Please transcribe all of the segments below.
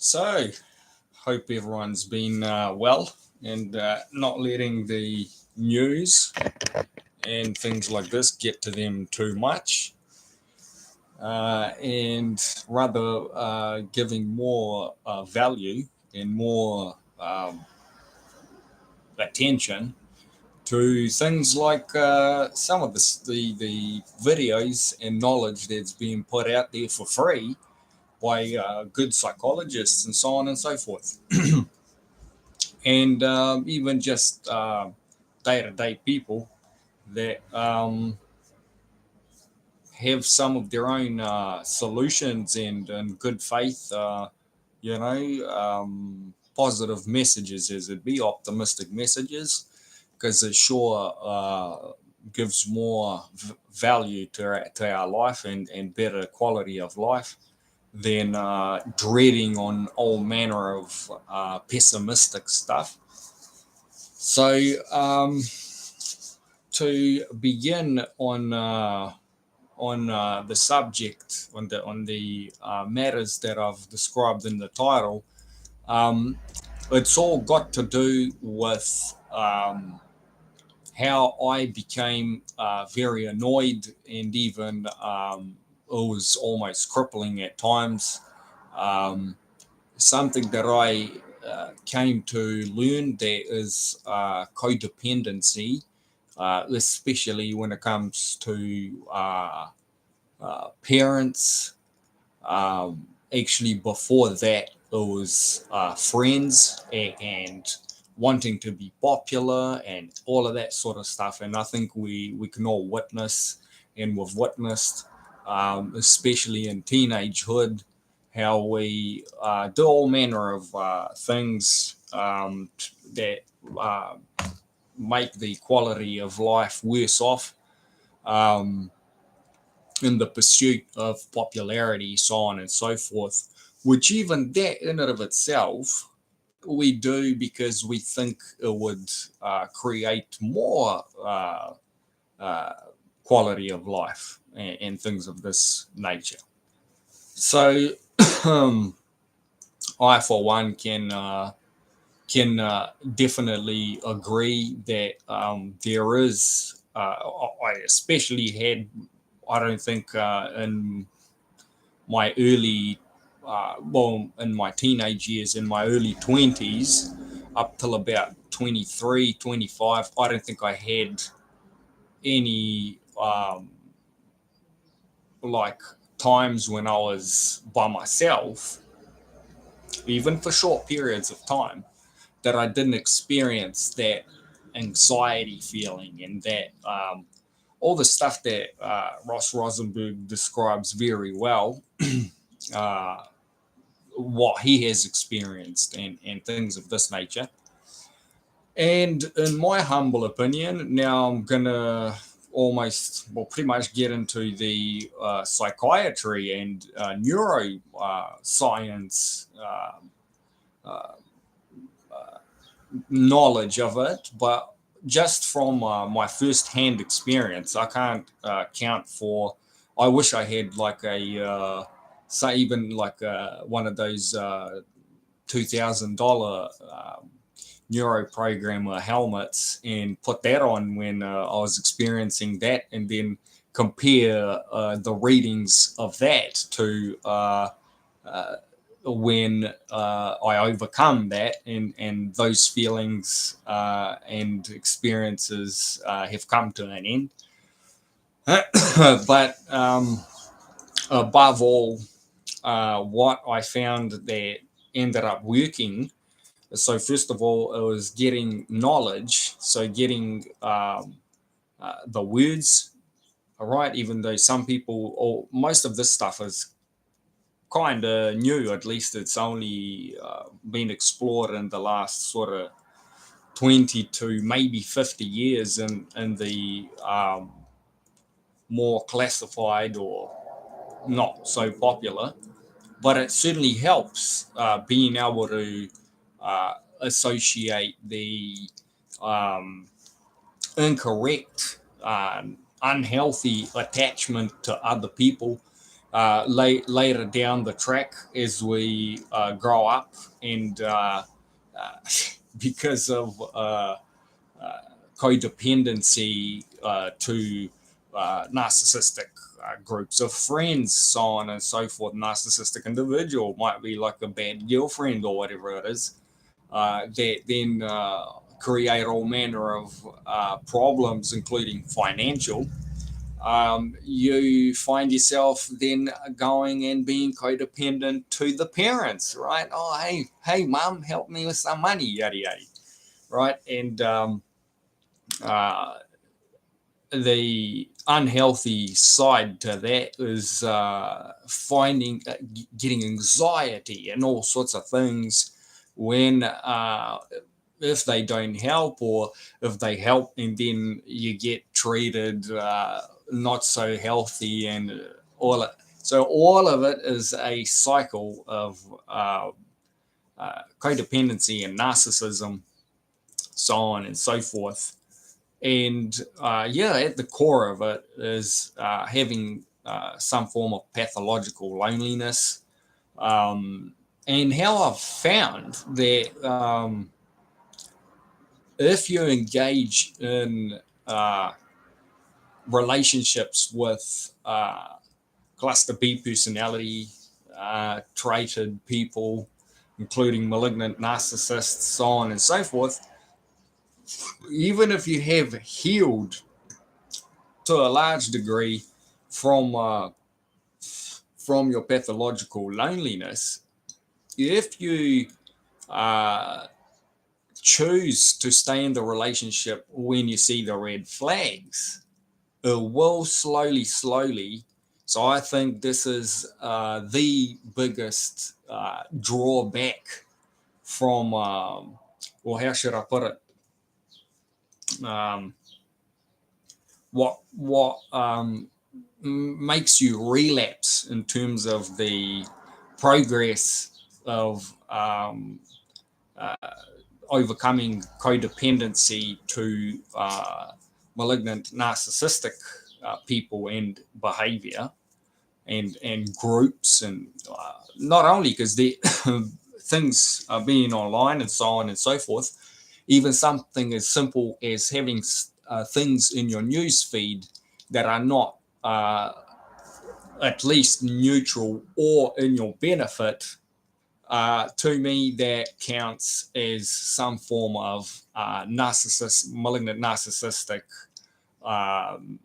So, hope everyone's been well and not letting the news and things like this get to them too much, and rather giving more value and more attention to things like some of the videos and knowledge that's being put out there for free by good psychologists and so on and so forth. And even just day-to-day people that have some of their own solutions and good faith, positive messages, as it be optimistic messages, because it sure gives more value to our life and better quality of life than dreading on all manner of pessimistic stuff. So, to begin on the subject, on the matters that I've described in the title, um, it's all got to do with how I became very annoyed, and even it was almost crippling at times. Um, Something that I came to learn, there is codependency, especially when it comes to parents. Actually, before that, it was friends and wanting to be popular and all of that sort of stuff. And I think we can all witness, and we've witnessed, especially in teenagehood, how we do all manner of things that uh, make the quality of life worse off. Um, in the pursuit of popularity, so on and so forth, which even that in and of itself we do because we think it would create more uh, quality of life and things of this nature. So, I, for one, can definitely agree that there is. I especially had. I don't think in my in my teenage years, in my early 20s, up till about 23, 25, I don't think I had any like times when I was by myself, even for short periods of time, that I didn't experience that anxiety feeling and that all the stuff that Ross Rosenberg describes very well. uh, what he has experienced and things of this nature. And in my humble opinion, now I'm gonna pretty much get into the psychiatry and neuroscience science knowledge of it, but just from my first-hand experience, I can't count for. I wish I had like say even like one of those $2,000 neuroprogrammer helmets and put that on when I was experiencing that, and then compare the readings of that to uh, when I overcome that and those feelings and experiences have come to an end. But above all, what I found that ended up working. So first of all, it was getting knowledge. So getting the words right, even though some people or most of this stuff is kind of new. At least it's only been explored in the last sort of 20 to maybe 50 years in the more classified or not so popular. But it certainly helps being able to associate the um, incorrect, unhealthy attachment to other people later down the track as we grow up and because of codependency to narcissistic groups of friends, so on and so forth. Narcissistic individual might be like a bad girlfriend or whatever it is, that then create all manner of problems, including financial. You find yourself then going and being codependent to the parents, right? Oh, hey, mom, help me with some money, yada yada, right? And uh, the unhealthy side to that is getting anxiety and all sorts of things when if they don't help, or if they help and then you get treated not so healthy, and all of it is a cycle of codependency and narcissism, so on and so forth. And yeah, at the core of it is having some form of pathological loneliness. And how I've found that if you engage in relationships with cluster B personality traded people, including malignant narcissists, so on and so forth, even if you have healed to a large degree from your pathological loneliness, if you uh, choose to stay in the relationship when you see the red flags, it will slowly. So I think this is the biggest drawback from, well, how should I put it? What makes you relapse in terms of the progress of uh, overcoming codependency to malignant narcissistic people and behavior and groups, and not only because the things are being online and so on and so forth, even something as simple as having things in your news feed that are not at least neutral or in your benefit, to me, that counts as some form of malignant narcissistic, um,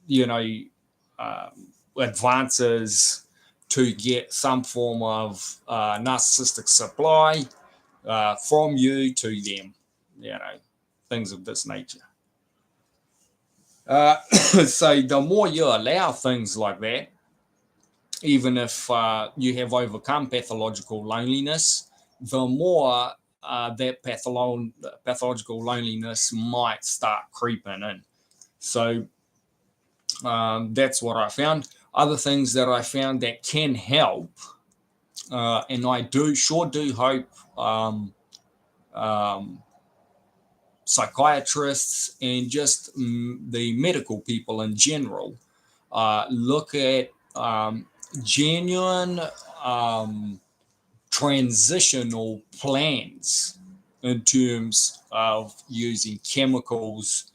you know, uh, advances to get some form of narcissistic supply from you to them, things of this nature. So the more you allow things like that, even if you have overcome pathological loneliness, the more that pathological loneliness might start creeping in. So that's what I found. Other things that I found that can help, and I do hope um, psychiatrists and just the medical people in general look at genuine transitional plans in terms of using chemicals,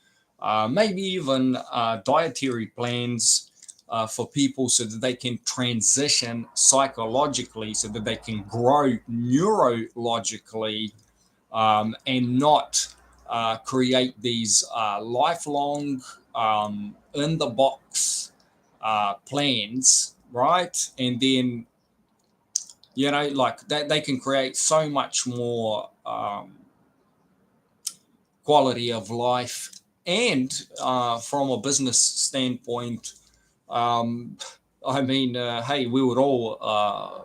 maybe even dietary plans for people so that they can transition psychologically, so that they can grow neurologically, and not create these lifelong in the box plans, right? And then like that, they can create so much more quality of life. And from a business standpoint, um, I mean, hey, we would all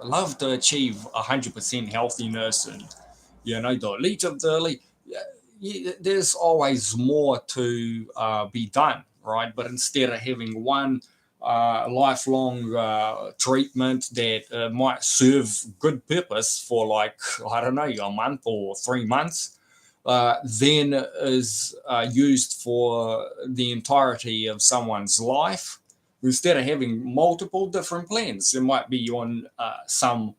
love to achieve 100% healthiness and, the elite of the elite. There's always more to be done, right? But instead of having one lifelong treatment that might serve good purpose for, like, I don't know, a month or 3 months, then is used for the entirety of someone's life. instead of having multiple different plans. It might be on some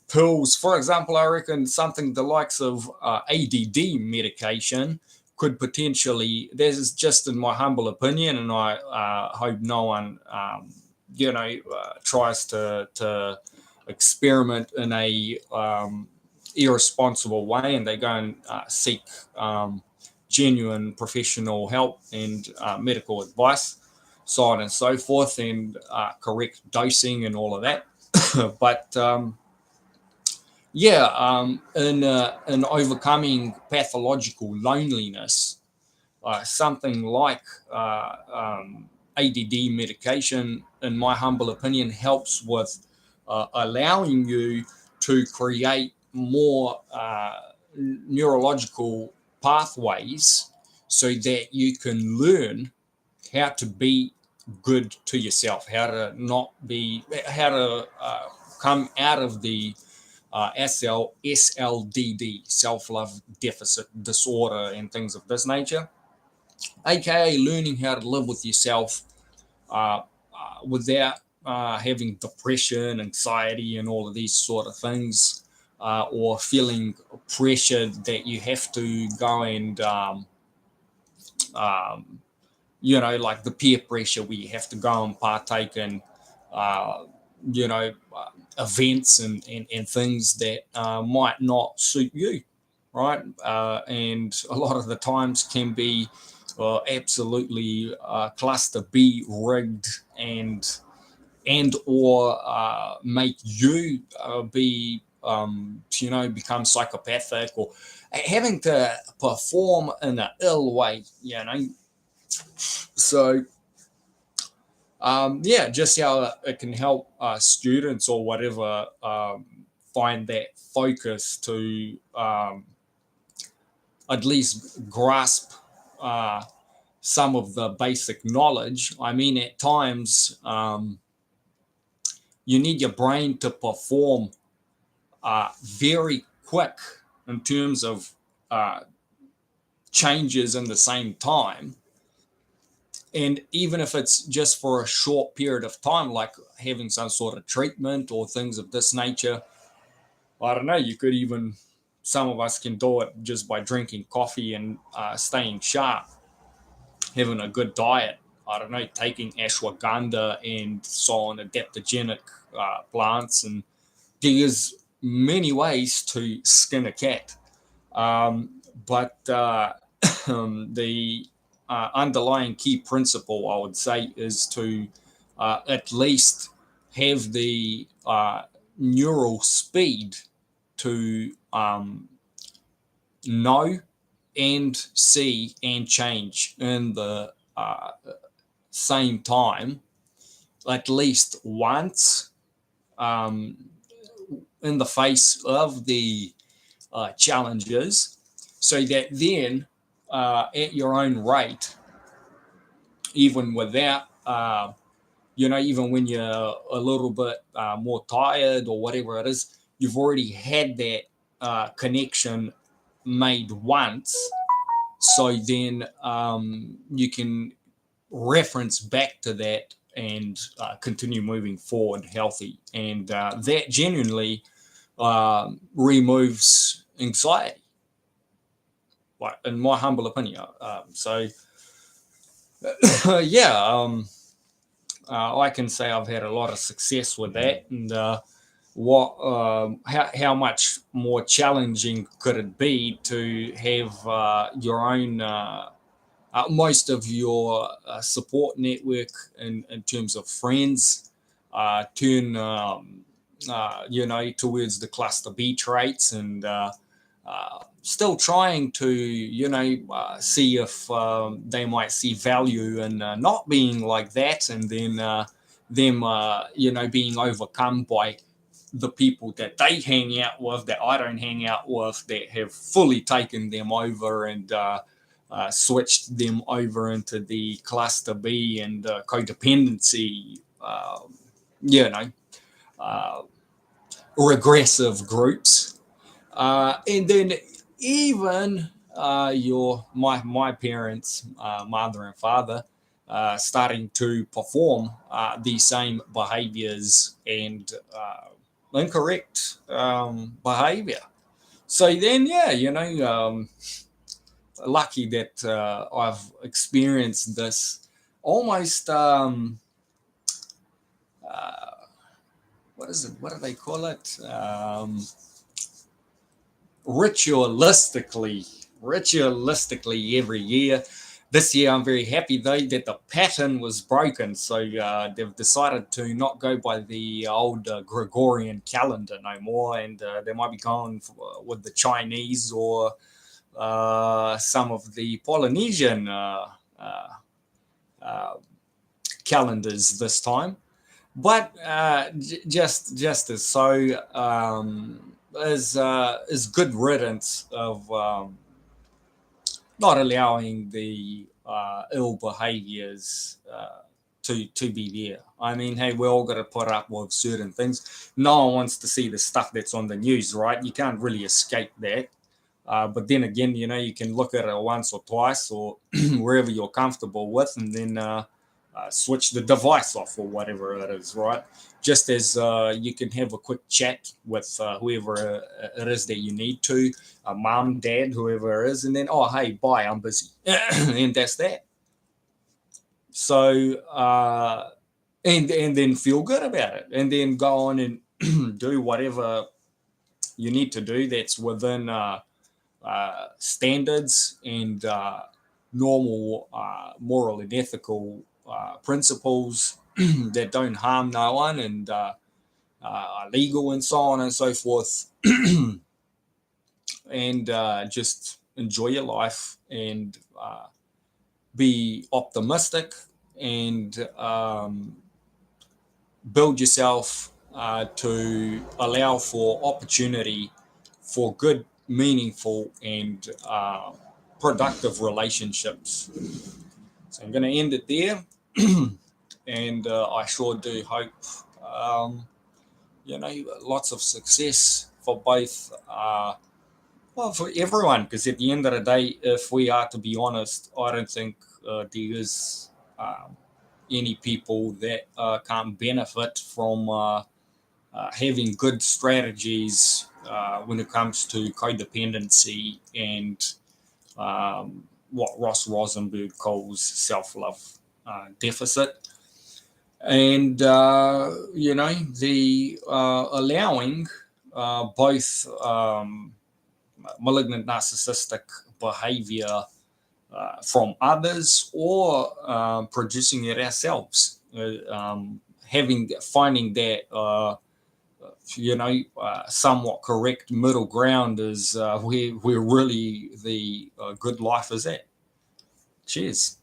pills. For example, I reckon something the likes of ADD medication could potentially, this is just in my humble opinion, and I hope no one, tries to experiment in a irresponsible way, and they go and seek genuine professional help and medical advice, so on and so forth, and correct dosing and all of that. But in overcoming pathological loneliness, something like ADD medication, in my humble opinion, helps with allowing you to create more neurological pathways so that you can learn how to be good to yourself, how to not be, how to come out of the SLDD, self-love deficit disorder, and things of this nature, aka learning how to live with yourself without having depression, anxiety, and all of these sort of things, or feeling pressured that you have to go and, like the peer pressure where you have to go and partake in, events and things that might not suit you, right? And a lot of the times can be absolutely cluster B rigged and or make you be become psychopathic, or having to perform in an ill way, so just how it can help students or whatever find that focus to at least grasp some of the basic knowledge. I mean, at times you need your brain to perform very quick in terms of changes in the same time. And even if it's just for a short period of time, like having some sort of treatment or things of this nature, I don't know, you could even, some of us can do it just by drinking coffee and staying sharp, having a good diet. I don't know, taking ashwagandha and so on, adaptogenic plants. And there's many ways to skin a cat. But the underlying key principle, I would say, is to at least have the neural speed to know and see and change in the same time, at least once, in the face of the challenges, so that then at your own rate, even without, even when you're a little bit more tired or whatever it is, you've already had that connection made once. So then you can reference back to that and continue moving forward healthy. And that genuinely removes anxiety, like, in my humble opinion. I can say I've had a lot of success with that. And how much more challenging could it be to have your own most of your support network in terms of friends turn towards the cluster B traits, and still trying to see if they might see value in not being like that, and then them being overcome by the people that they hang out with, that I don't hang out with, that have fully taken them over and switched them over into the cluster B and codependency, regressive groups. And then even my parents, mother and father, starting to perform the same behaviors and incorrect behavior. So then, yeah, lucky that I've experienced this almost what is it? What do they call it? Ritualistically every year. This year, I'm very happy though that the pattern was broken. So they've decided to not go by the old Gregorian calendar no more, and they might be going with the Chinese or some of the Polynesian uh, calendars this time. But just as so is good riddance of not allowing the ill behaviors to be there. I mean, hey, we're all got to put up with certain things. No one wants to see the stuff that's on the news, right? You can't really escape that. But then again, you can look at it once or twice or wherever you're comfortable with, and then switch the device off or whatever it is, right? Just as you can have a quick chat with whoever it is that you need to, mom, dad, whoever it is, and then, oh, hey, bye, I'm busy. And that's that. So, and then feel good about it, and then go on and do whatever you need to do that's within standards and normal moral and ethical principles that don't harm no one and are legal and so on and so forth. And just enjoy your life and be optimistic and build yourself to allow for opportunity for good, meaningful, and productive relationships. So I'm going to end it there. And I sure do hope, lots of success for both, well, for everyone, because at the end of the day, if we are to be honest, I don't think there is any people that can't benefit from having good strategies when it comes to codependency and what Ross Rosenberg calls self-love deficit. And, the allowing both malignant narcissistic behavior from others or producing it ourselves. Finding that somewhat correct middle ground is where really the good life is at. Cheers.